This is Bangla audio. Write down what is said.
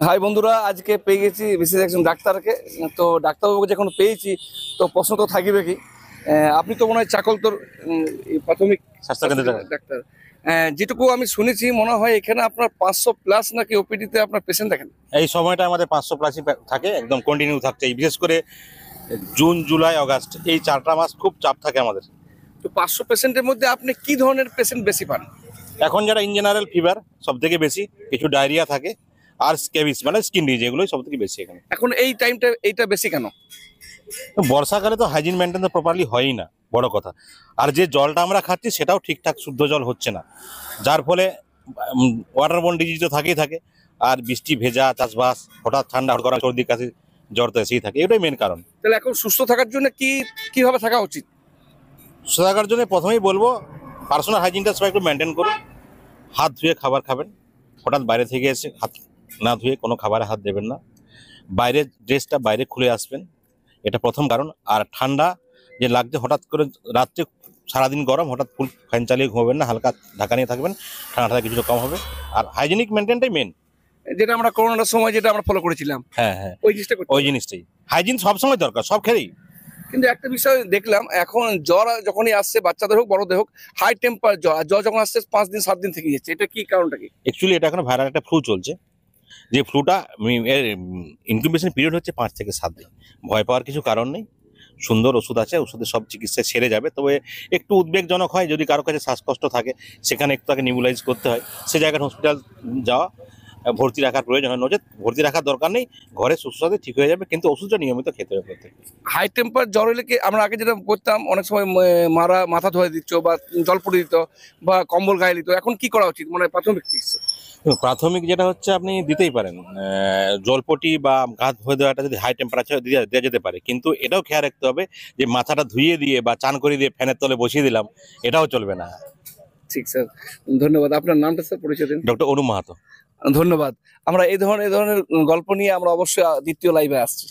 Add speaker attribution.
Speaker 1: হাই বন্ধুরা, আজকে পেয়ে গেছি বিশেষ একজন ডাক্তারকে। তো ডাক্তারবাবুকে যখন পেয়েছি, তো প্রশ্ন তো থাকবে কি, আপনি তো মনে হয় চাকলতোর এই প্রাথমিক
Speaker 2: স্বাস্থ্যকেন্দ্রে
Speaker 1: ডাক্তার। যেটুকু আমি শুনেছি মনে হয় এখানে আপনার 500 প্লাস নাকি ওপিডিতে আপনার পেশেন্ট দেখেন।
Speaker 2: এই সময়টা আমাদের 500 প্লাসই থাকে, একদম কন্টিনিউ থাকছে। বিশেষ করে জুন, জুলাই, আগস্ট এই 4টা মাস খুব চাপ থাকে আমাদের।
Speaker 1: তো 500 পেশেন্টের মধ্যে আপনি কি ধরনের পেশেন্ট বেশি পান?
Speaker 2: এখন যারা ইন জেনারেল ফিভার সব থেকে বেশি, কিছু ডায়রিয়া থাকে, আর স্ক্যাবিস মানে স্কিন ডিজিজ, এগুলোই সব থেকে বেশি এখানে।
Speaker 1: এখন এই টাইমটা এইটা বেশি কেন?
Speaker 2: বর্ষাকালে তো হাইজিন মেনটেন তো প্রপারলি হয়ই না, বড় কথা। আর যে জলটা আমরা খাচ্ছি সেটাও ঠিকঠাক শুদ্ধ জল হচ্ছে না, যার ফলে ওয়াটারবোর্ন ডিজিজ তো থাকেই থাকে। আর বৃষ্টি ভেজা চাষবাস, হঠাৎ ঠান্ডা, হঠাৎ গরম, সর্দি কাশি, জ্বর তো এসেই থাকে। এটাই মেন কারণ।
Speaker 1: তাহলে এখন সুস্থ থাকার জন্য কিভাবে থাকা উচিত?
Speaker 2: সুস্থ থাকার জন্য প্রথমেই বলবো, পার্সোনাল হাইজিনটা সবাই একটু মেনটেন করুন। হাত ধুয়ে খাবার খাবেন। হঠাৎ বাইরে থেকে এসে হাত না ধুয়ে কোনো খাবারে হাত দেবেন না। বাইরের ড্রেসটা বাইরে খুলে আসবেন, এটা প্রথম কারণ। আর ঠান্ডা যে লাগছে হঠাৎ করে, রাত্রে সারাদিন গরম, হঠাৎ ফুল ফ্যান চালিয়ে ঘুমাবেন না, হালকা ঢাকা নিয়ে থাকবেন, ঠান্ডাটা কিছুটা কম হবে। আর হাইজিনিক মেনটেনটাই মেন।
Speaker 1: যেটা আমরা করোনার সময় যেটা আমরা ফলো করেছিলাম,
Speaker 2: হ্যাঁ হ্যাঁ,
Speaker 1: ওই জিনিসটা করতে
Speaker 2: ওই
Speaker 1: হবে।
Speaker 2: জিনিসটাই। হাইজিন সবসময় দরকার, সব খেলেই।
Speaker 1: কিন্তু একটা বিষয় দেখলাম, এখন জ্বর যখনই আসছে, বাচ্চাদের হোক বড়দের হোক, হাই টেম্পার জ্বর, আর জ্বর যখন আসছে 5 দিন 7 দিন থেকে যাচ্ছে, এটা কি কারণটা কি?
Speaker 2: অ্যাকচুয়ালি এটা এখন ভাইরাল একটা ফ্লু চলছে, যে ফ্লুটা এর ইনকিউবেশন পিরিয়ড হচ্ছে 5 থেকে 7 দিন। ভয় পাওয়ার কিছু কারণ নেই, সুন্দর ওষুধ আছে, ওষুধে সব চিকিৎসা সেরে যাবে। তবে একটু উদ্বেগজনক হয় যদি কারো কাছে শ্বাসকষ্ট থাকে, সেখানে একটু তাকে নিউবুলাইজ করতে হয়, সে জায়গায় হসপিটাল যাওয়া, ভর্তি রাখার প্রয়োজন হয়। নচেত ভর্তি রাখার দরকার নেই, ঘরে সুস্থভাবে ঠিক হয়ে যাবে, কিন্তু ওষুধটা নিয়মিত খেতে হবে প্রত্যেক।
Speaker 1: হাই টেম্পার জ্বর হলে কি আমরা আগে যেটা করতাম, অনেক সময় মারা মাথা ধোয়া দিত বা জল পড়ে দিত বা কম্বল গায়ে দিত, এখন কি করা উচিত মানে প্রাথমিক চিকিৎসা?
Speaker 2: প্রাথমিক যেটা হচ্ছে আপনি দিতেই পারেন, জলপটি বা গা ধুয়ে দেওয়াটা যদি হাই টেম্পারেচার দেওয়া যেতে পারে, কিন্তু এটাও খেয়াল রাখতে হবে যে মাথাটা ধুইয়ে দিয়ে বা চান করে দিয়ে ফ্যানের তলে বসিয়ে দিলাম, এটাও চলবে না।
Speaker 1: ঠিক স্যার, ধন্যবাদ। আপনার নামটা স্যার পরিচয় দিন।
Speaker 2: ডক্টর অনু মাহাতো।
Speaker 1: ধন্যবাদ। আমরা এই ধরনের গল্প নিয়ে আমরা অবশ্যই দ্বিতীয় লাইভে আসছি।